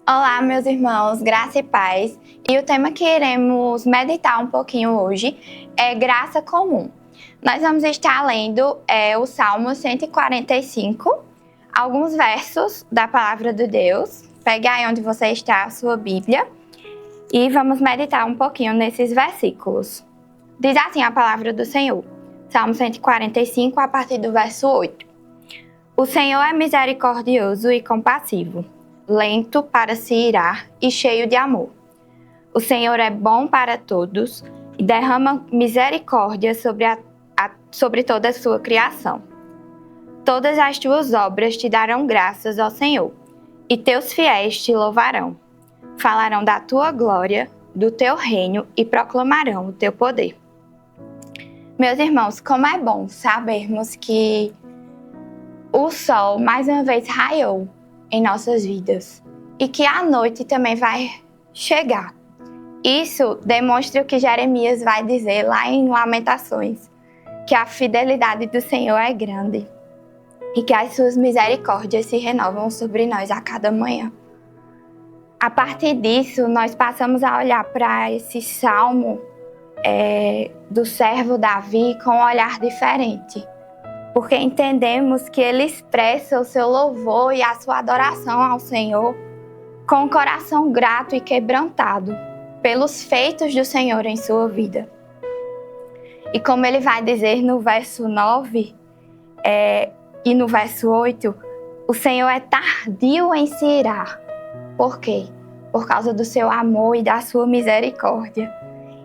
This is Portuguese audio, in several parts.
Olá, meus irmãos, graça e paz. E o tema que iremos meditar um pouquinho hoje é graça comum. Nós vamos estar lendo o Salmo 145, alguns versos da palavra de Deus. Pegue aí onde você está a sua Bíblia e vamos meditar um pouquinho nesses versículos. Diz assim a palavra do Senhor, Salmo 145, a partir do verso 8. O Senhor é misericordioso e compassivo, lento para se irar e cheio de amor. O Senhor é bom para todos e derrama misericórdia sobre toda a sua criação. Todas as tuas obras te darão graças, ó Senhor, e teus fiéis te louvarão. Falarão da tua glória, do teu reino e proclamarão o teu poder. Meus irmãos, como é bom sabermos que o sol mais uma vez raiou em nossas vidas e que a noite também vai chegar. Isso demonstra o que Jeremias vai dizer lá em Lamentações, que a fidelidade do Senhor é grande e que as suas misericórdias se renovam sobre nós a cada manhã. A partir disso, nós passamos a olhar para esse salmo do servo Davi com um olhar diferente, porque entendemos que ele expressa o seu louvor e a sua adoração ao Senhor com um coração grato e quebrantado pelos feitos do Senhor em sua vida. E como ele vai dizer no verso 9 e no verso 8, o Senhor é tardio em se irar. Por quê? Por causa do seu amor e da sua misericórdia.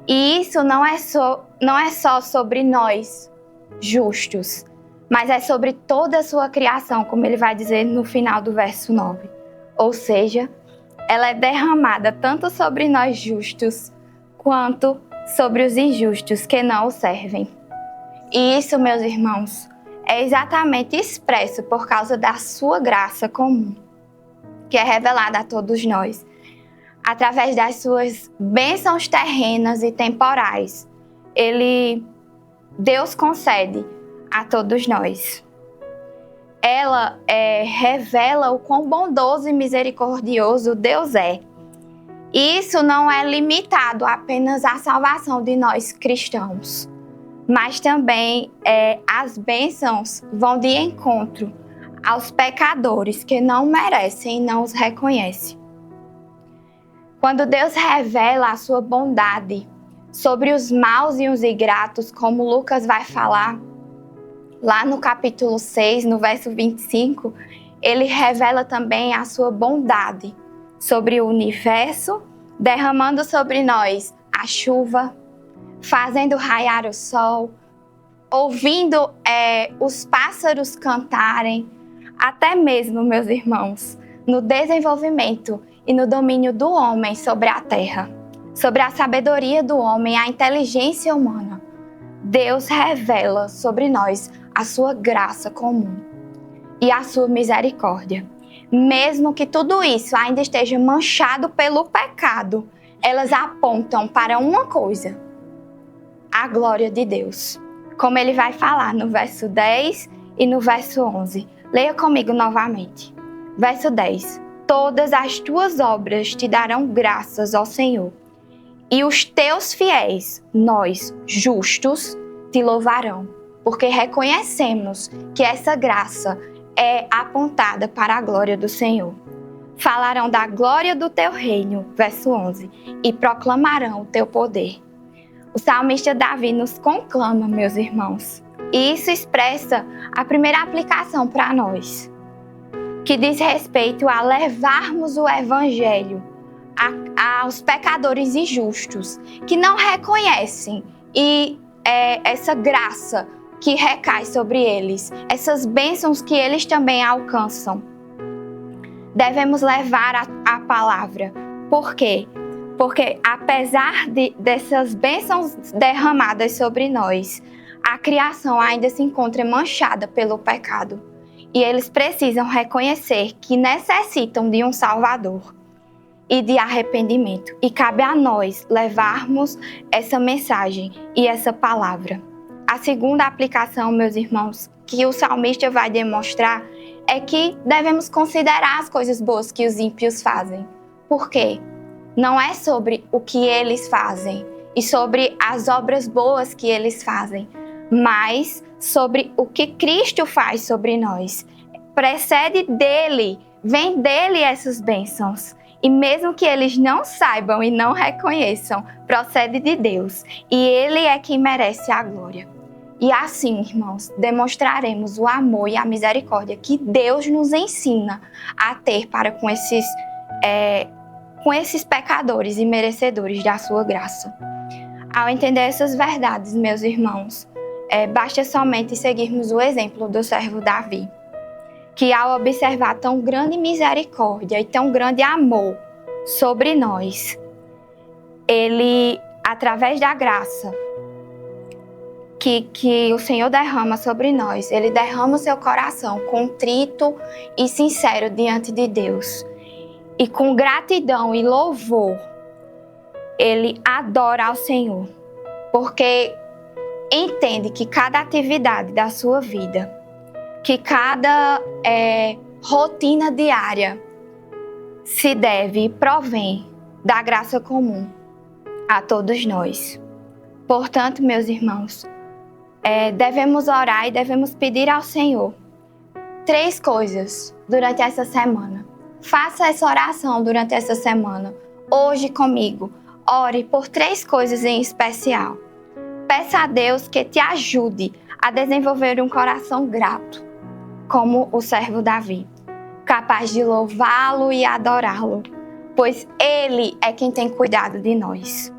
E isso não é só sobre nós, justos, mas é sobre toda a sua criação, como ele vai dizer no final do verso 9. Ou seja, ela é derramada tanto sobre nós justos, quanto sobre os injustos que não o servem. E isso, meus irmãos, é exatamente expresso por causa da sua graça comum, que é revelada a todos nós, através das suas bênçãos terrenas e temporais. Deus concede a todos nós. Ela revela o quão bondoso e misericordioso Deus é. E isso não é limitado apenas à salvação de nós cristãos, mas também as bênçãos vão de encontro aos pecadores que não merecem e não os reconhecem. Quando Deus revela a sua bondade sobre os maus e os ingratos, como Lucas vai falar, lá no capítulo 6, no verso 25, ele revela também a sua bondade sobre o universo, derramando sobre nós a chuva, fazendo raiar o sol, ouvindo os pássaros cantarem, até mesmo, meus irmãos, no desenvolvimento e no domínio do homem sobre a terra, sobre a sabedoria do homem, a inteligência humana. Deus revela sobre nós a sua graça comum e a sua misericórdia. Mesmo que tudo isso ainda esteja manchado pelo pecado, elas apontam para uma coisa: a glória de Deus. Como ele vai falar no verso 10 e no verso 11. Leia comigo novamente. Verso 10. Todas as tuas obras te darão graças, ó Senhor, e os teus fiéis, nós, justos, te louvarão, porque reconhecemos que essa graça é apontada para a glória do Senhor. Falarão da glória do teu reino, verso 11, e proclamarão o teu poder. O salmista Davi nos conclama, meus irmãos, e isso expressa a primeira aplicação para nós, que diz respeito a levarmos o evangelho aos pecadores injustos, que não reconhecem essa graça que recai sobre eles, essas bênçãos que eles também alcançam. Devemos levar a palavra. Por quê? Porque apesar dessas bênçãos derramadas sobre nós, a criação ainda se encontra manchada pelo pecado. E eles precisam reconhecer que necessitam de um Salvador e de arrependimento. E cabe a nós levarmos essa mensagem e essa palavra. A segunda aplicação, meus irmãos, que o salmista vai demonstrar é que devemos considerar as coisas boas que os ímpios fazem, Por quê? Não é sobre o que eles fazem e sobre as obras boas que eles fazem, mas sobre o que Cristo faz sobre nós. Precede dele, vem dele essas bênçãos. E mesmo que eles não saibam e não reconheçam, procede de Deus. E ele é quem merece a glória. E assim, irmãos, demonstraremos o amor e a misericórdia que Deus nos ensina a ter para com esses pecadores e merecedores da sua graça. Ao entender essas verdades, meus irmãos, basta somente seguirmos o exemplo do servo Davi, que ao observar tão grande misericórdia e tão grande amor sobre nós, ele, através da graça que o Senhor derrama sobre nós, ele derrama o seu coração contrito e sincero diante de Deus. E com gratidão e louvor, ele adora ao Senhor, porque entende que cada atividade da sua vida, que cada rotina diária se deve e provém da graça comum a todos nós. Portanto, meus irmãos, devemos orar e devemos pedir ao Senhor 3 coisas durante essa semana. Faça essa oração durante essa semana. Hoje comigo, ore por 3 coisas em especial. Peça a Deus que te ajude a desenvolver um coração grato, como o servo Davi, capaz de louvá-lo e adorá-lo, pois Ele é quem tem cuidado de nós.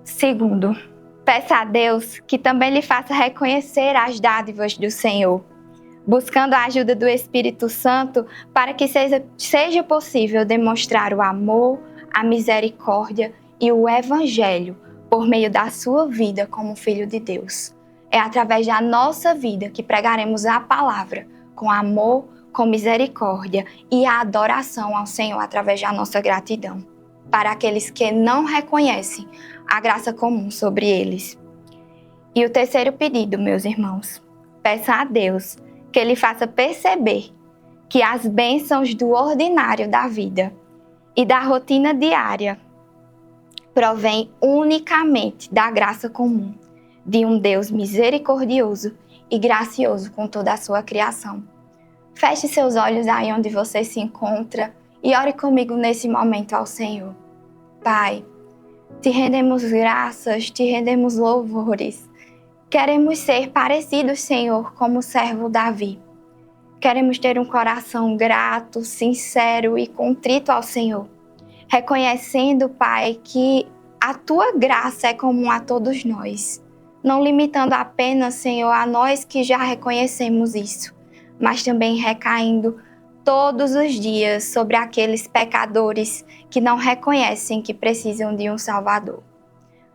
Segundo, peça a Deus que também lhe faça reconhecer as dádivas do Senhor, buscando a ajuda do Espírito Santo para que seja possível demonstrar o amor, a misericórdia e o Evangelho por meio da sua vida como filho de Deus. É através da nossa vida que pregaremos a palavra com amor, com misericórdia e a adoração ao Senhor através da nossa gratidão, para aqueles que não reconhecem a graça comum sobre eles. E o terceiro pedido, meus irmãos, peça a Deus que Ele faça perceber que as bênçãos do ordinário da vida e da rotina diária provém unicamente da graça comum de um Deus misericordioso e gracioso com toda a sua criação. Feche seus olhos aí onde você se encontra e ore comigo nesse momento ao Senhor. Pai, te rendemos graças, te rendemos louvores. Queremos ser parecidos, Senhor, como o servo Davi. Queremos ter um coração grato, sincero e contrito ao Senhor, reconhecendo, Pai, que a Tua graça é comum a todos nós, não limitando apenas, Senhor, a nós que já reconhecemos isso, mas também recaindo todos os dias sobre aqueles pecadores que não reconhecem que precisam de um Salvador.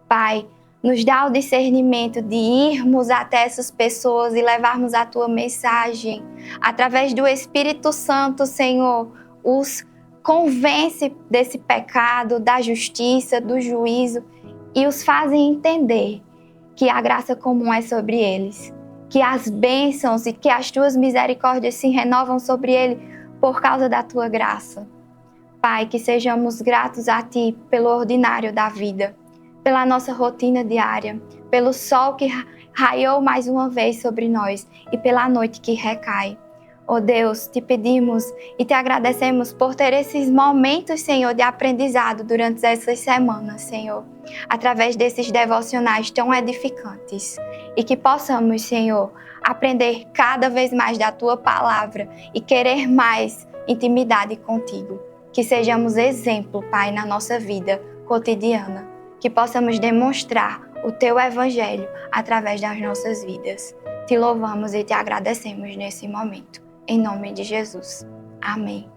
Pai, nos dá o discernimento de irmos até essas pessoas e levarmos a Tua mensagem. Através do Espírito Santo, Senhor, os convence desse pecado, da justiça, do juízo e os fazem entender que a graça comum é sobre eles, que as bênçãos e que as Tuas misericórdias se renovam sobre ele por causa da Tua graça. Pai, que sejamos gratos a Ti pelo ordinário da vida, pela nossa rotina diária, pelo sol que raiou mais uma vez sobre nós e pela noite que recai. Oh Deus, te pedimos e te agradecemos por ter esses momentos, Senhor, de aprendizado durante essas semanas, Senhor, através desses devocionais tão edificantes. E que possamos, Senhor, aprender cada vez mais da Tua palavra e querer mais intimidade contigo. Que sejamos exemplo, Pai, na nossa vida cotidiana. Que possamos demonstrar o Teu Evangelho através das nossas vidas. Te louvamos e te agradecemos nesse momento. Em nome de Jesus. Amém.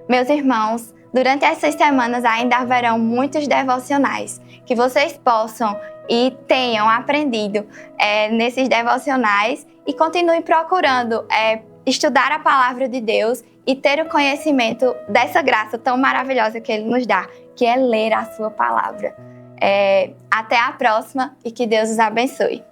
Meus irmãos, durante essas semanas ainda haverão muitos devocionais. Que vocês possam e tenham aprendido nesses devocionais e continuem procurando estudar a palavra de Deus e ter o conhecimento dessa graça tão maravilhosa que Ele nos dá, que é ler a Sua palavra. Até a próxima e que Deus os abençoe.